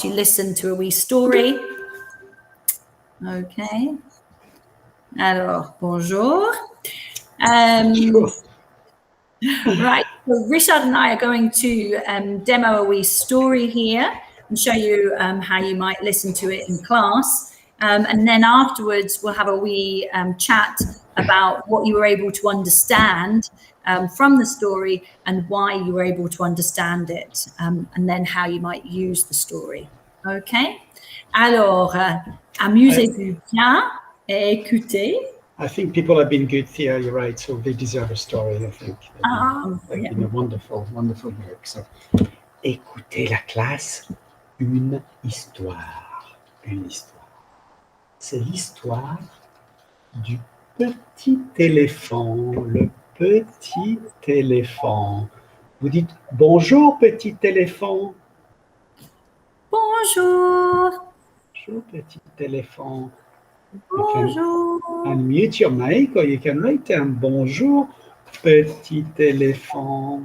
to listen to a wee story. Okay. Alors, bonjour. Right, so Richard and I are going to demo a wee story here and show you how you might listen to it in class. And then afterwards, we'll have a wee chat about what you were able to understand from the story and why you were able to understand it, and then how you might use the story. Okay? Alors, amusez-vous bien et écoutez. I think people have been good here, you're right, so they deserve a story, I think. They've been a wonderful, wonderful work. So, écoutez la classe, une histoire. Une histoire. C'est l'histoire du petit éléphant, le petit éléphant. Vous dites bonjour petit éléphant. Bonjour. Bonjour petit éléphant. Bonjour. Unmute your mic or you can write down bonjour petit éléphant.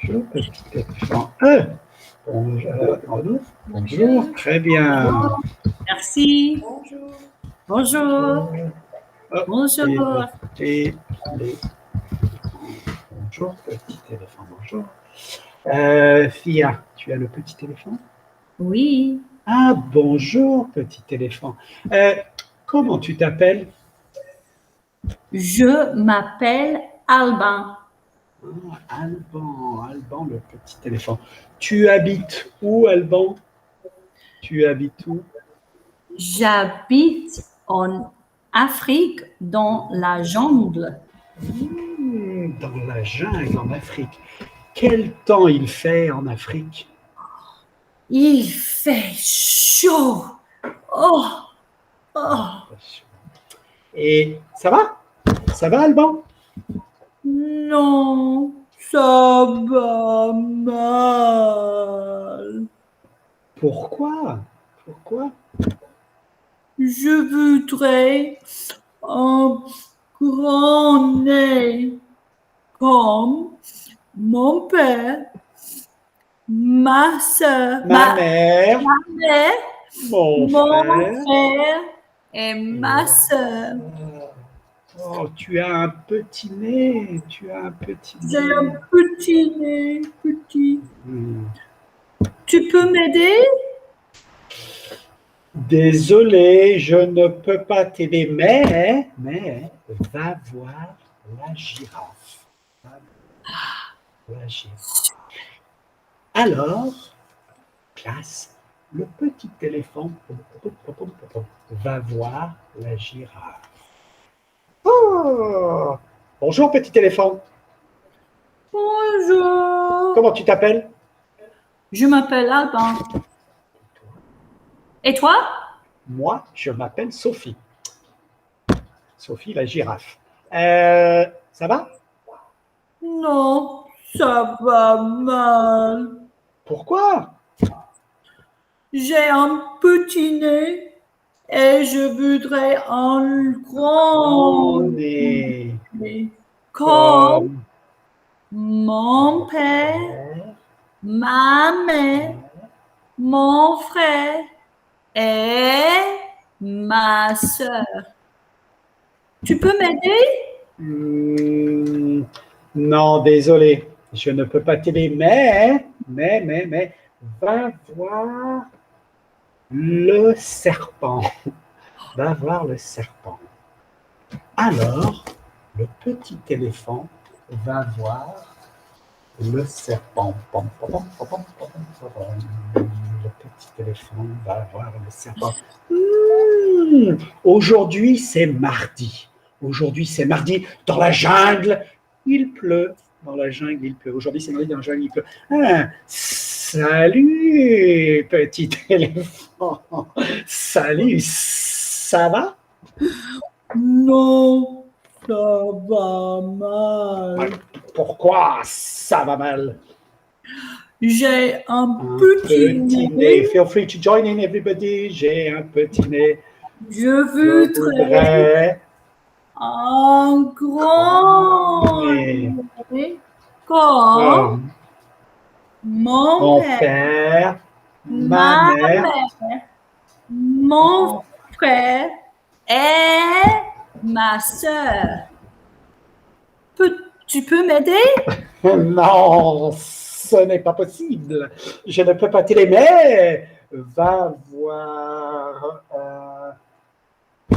Bonjour petit éléphant. Bonjour, très bien. Merci. Bonjour. Bonjour. Bonjour. Bonjour petit éléphant, bonjour. Fia, tu as le petit éléphant? Oui. Ah, bonjour petit éléphant. Comment tu t'appelles? Je m'appelle Alban. Ah, Alban, le petit éléphant. Tu habites où, Alban? Tu habites où? J'habite en Afrique, dans la jungle. Dans la jungle, en Afrique. Quel temps il fait en Afrique? Il fait chaud. Oh, oh. Et ça va? Ça va, Alban? Non, ça va mal. Pourquoi? Pourquoi? Je voudrais un grand nez comme mon père, ma soeur, ma mère, mon frère et ma soeur. Oh, tu as un petit nez, J'ai un petit nez, petit. Tu peux m'aider? Désolé, je ne peux pas t'aider, mais va voir la girafe. La girafe. Alors, classe, le petit éléphant va voir la girafe. Oh! Bonjour petit éléphant. Bonjour. Comment tu t'appelles? Je m'appelle Alban. Et toi? Moi, je m'appelle Sophie. Sophie la girafe. Ça va? Non, ça va mal. Pourquoi? J'ai un petit nez et je voudrais un grand nez. Comme mon père, ma mère, mon frère et ma soeur. Tu peux m'aider? Non, désolé, je ne peux pas t'aider, mais, va voir le serpent. Va voir le serpent. Alors, le petit éléphant va voir le serpent. Le petit éléphant va voir le serpent. Aujourd'hui, c'est mardi. Aujourd'hui, c'est mardi. Dans la jungle, il pleut. Dans la jungle, il pleut. Aujourd'hui, c'est mardi. Dans la jungle, il pleut. Ah, salut, petit éléphant. Salut, ça va? Non, ça va mal. Pourquoi ça va mal? J'ai un petit nez. Feel free to join in, everybody. J'ai un petit nez. Je voudrais un grand nez comme mon père, ma mère, mon frère et ma sœur. Tu peux m'aider? Non, ce n'est pas possible. Je ne peux pas t'aider, mais va voir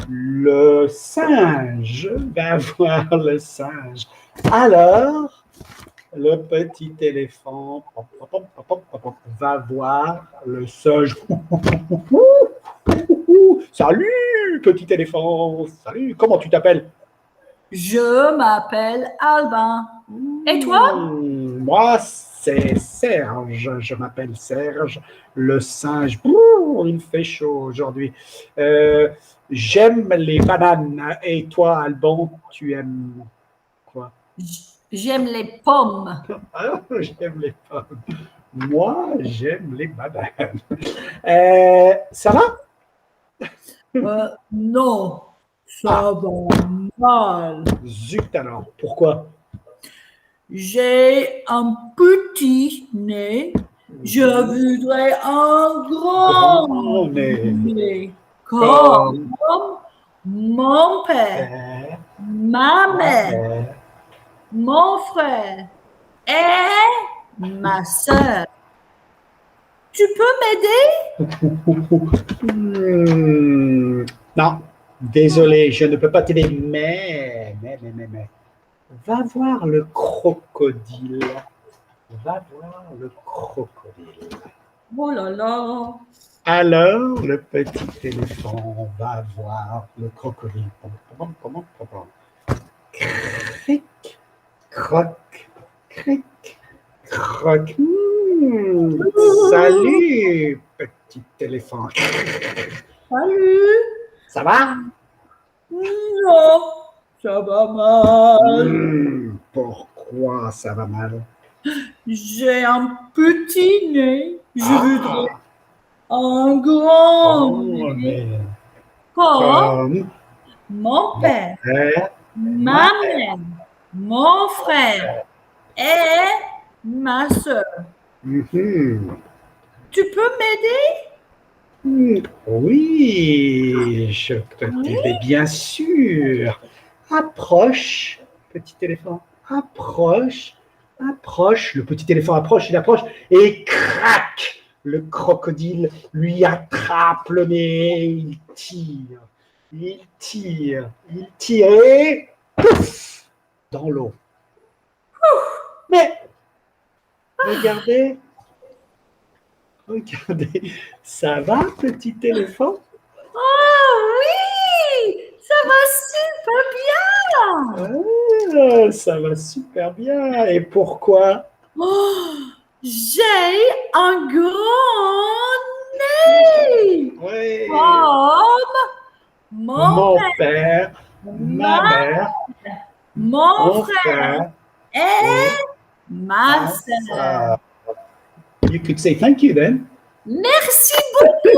le singe. Va voir le singe. Alors, le petit éléphant va voir le singe. Salut, petit éléphant. Salut, comment tu t'appelles? Je m'appelle Albin. Et toi? Moi, c'est Serge. Je m'appelle Serge, le singe. Il fait chaud aujourd'hui. J'aime les bananes. Et toi, Alban, tu aimes quoi? J'aime les pommes. Ah, j'aime les pommes. Moi, j'aime les bananes. Ça va? Non, ça va mal. Zut alors, pourquoi? J'ai un petit nez. Je voudrais un grand nez. Comme mon père, ma mère, mon frère et ma sœur. Tu peux m'aider? Non, désolé, je ne peux pas t'aider, mais. Va voir le crocodile. Va voir le crocodile. Oh là là. Alors, le petit éléphant va voir le crocodile. Cric, croc, cric, croc. Salut, petit éléphant. Salut. Ça va? Non, ça va mal. Pourquoi ça va mal? J'ai un petit nez. Je voudrais un grand nez. Comme mon père, ma mère, mon frère et ma sœur. Tu peux m'aider? Oui, je peux t'aider, bien sûr. Approche, petit éléphant, approche, approche. Le petit éléphant approche, il approche et crac! Le crocodile lui attrape le nez, il tire et pouf, dans l'eau. Mais regardez, ça va, petit éléphant? Oh oui, ça va super bien. Ah, ça va super bien. Et pourquoi? Oh, j'ai un grand nez. Oui. Comme Mon père, ma mère, mon frère et ma sœur. You could say thank you then. Merci beaucoup.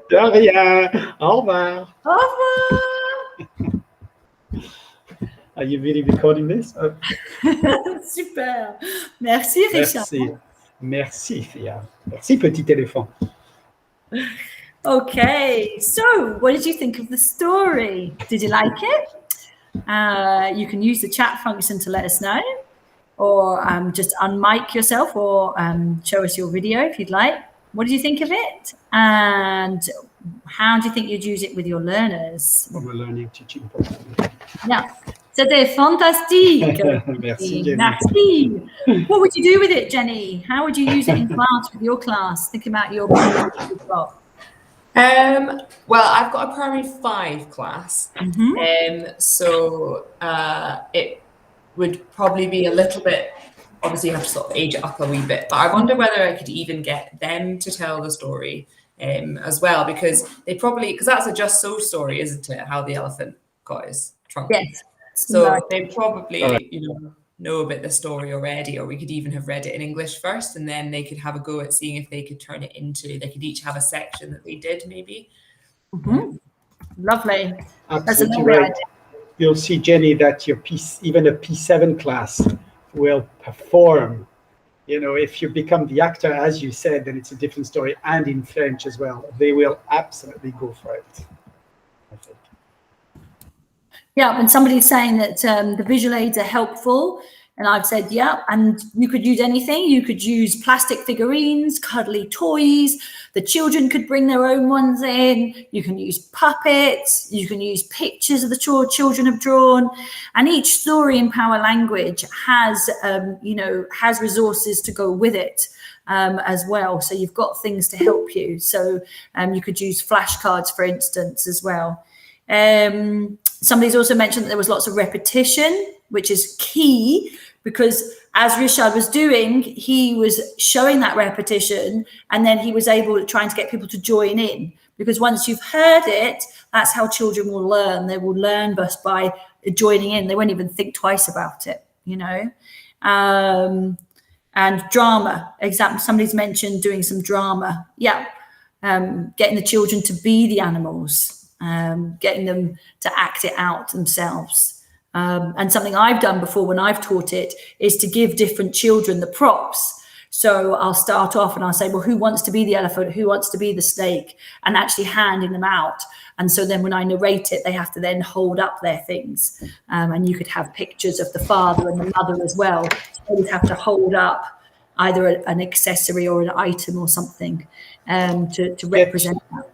De rien. Au revoir. Au revoir. Are you really recording this? Super. Merci, Richard. Merci, Thea. Merci, petit éléphant. Okay, so what did you think of the story? Did you like it? You can use the chat function to let us know, or just unmic yourself, or show us your video if you'd like. What did you think of it? And how do you think you'd use it with your learners? We're learning teaching. Yeah, c'était fantastique. Merci, Jenny. Merci. What would you do with it, Jenny? How would you use it in class with your class? Think about your class. Well, I've got a primary 5 class, so it would probably be a little bit, obviously you have to sort of age it up a wee bit, but I wonder whether I could even get them to tell the story as well, because that's a Just So story, isn't it? How the elephant got his trunk. Yes. So they probably, know a bit the story already, or we could even have read it in English first, and then they could have a go at seeing if they could turn it into, they could each have a section that they did maybe. Lovely. Absolutely right. You'll see, Jenny, that even a P7 class will perform You know, if you become the actor, as you said, then it's a different story, and in French as well. They will absolutely go for it, I think. Yeah, and somebody's saying that the visual aids are helpful. And I've said, yeah, and you could use anything. You could use plastic figurines, cuddly toys. The children could bring their own ones in. You can use puppets. You can use pictures of the children have drawn. And each story in Power Language has, has resources to go with it as well. So you've got things to help you. So you could use flashcards, for instance, as well. Somebody's also mentioned that there was lots of repetition, which is key, because as Richard was doing, he was showing that repetition, and then he was able to trying to get people to join in, because once you've heard it, that's how children will learn. They will learn just by joining in. They won't even think twice about it, you know. And drama, example, somebody's mentioned doing some drama. Yeah, getting the children to be the animals, getting them to act it out themselves. And something I've done before when I've taught it is to give different children the props. So I'll start off and I'll say, well, who wants to be the elephant? Who wants to be the snake? And actually handing them out. And so then when I narrate it, they have to then hold up their things. And you could have pictures of the father and the mother as well. So they would have to hold up either an accessory or an item or something to represent that.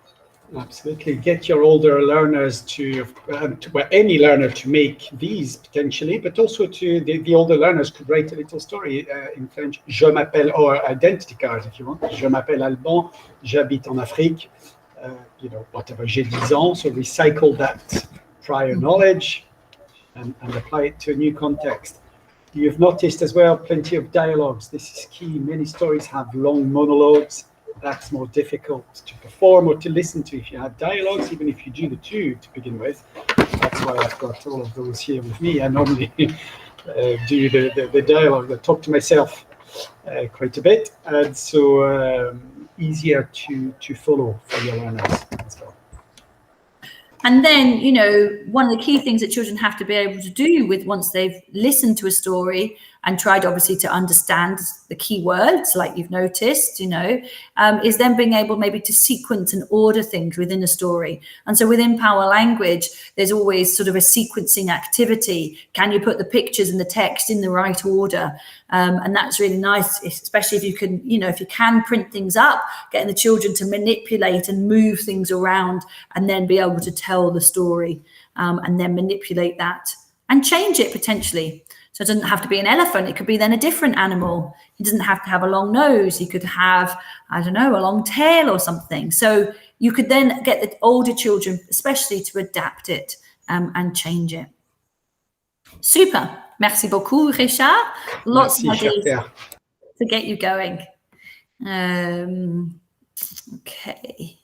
Absolutely. Get your older learners any learner to make these potentially, but also to the older learners could write a little story in French. Je m'appelle, or identity cards if you want. Je m'appelle Alban, j'habite en Afrique. Whatever, j'ai 10 ans. So recycle that prior knowledge and apply it to a new context. You've noticed as well plenty of dialogues. This is key. Many stories have long monologues. That's more difficult to perform or to listen to. If you have dialogues, even if you do the two to begin with, that's why I've got all of those here with me. I normally do the dialogue. I talk to myself quite a bit, and so easier to follow for your learners as well. And then, one of the key things that children have to be able to do with once they've listened to a story and tried obviously to understand the key words, like you've noticed, is then being able maybe to sequence and order things within a story. And so within Power Language, there's always sort of a sequencing activity. Can you put the pictures and the text in the right order? And that's really nice, especially if you can, if you can print things up, getting the children to manipulate and move things around and then be able to tell the story and then manipulate that and change it potentially. So it doesn't have to be an elephant. It could be then a different animal. It doesn't have to have a long nose. He could have, a long tail or something. So you could then get the older children, especially, to adapt it and change it. Super. Merci beaucoup, Richard. Lots of ideas to get you going. Okay.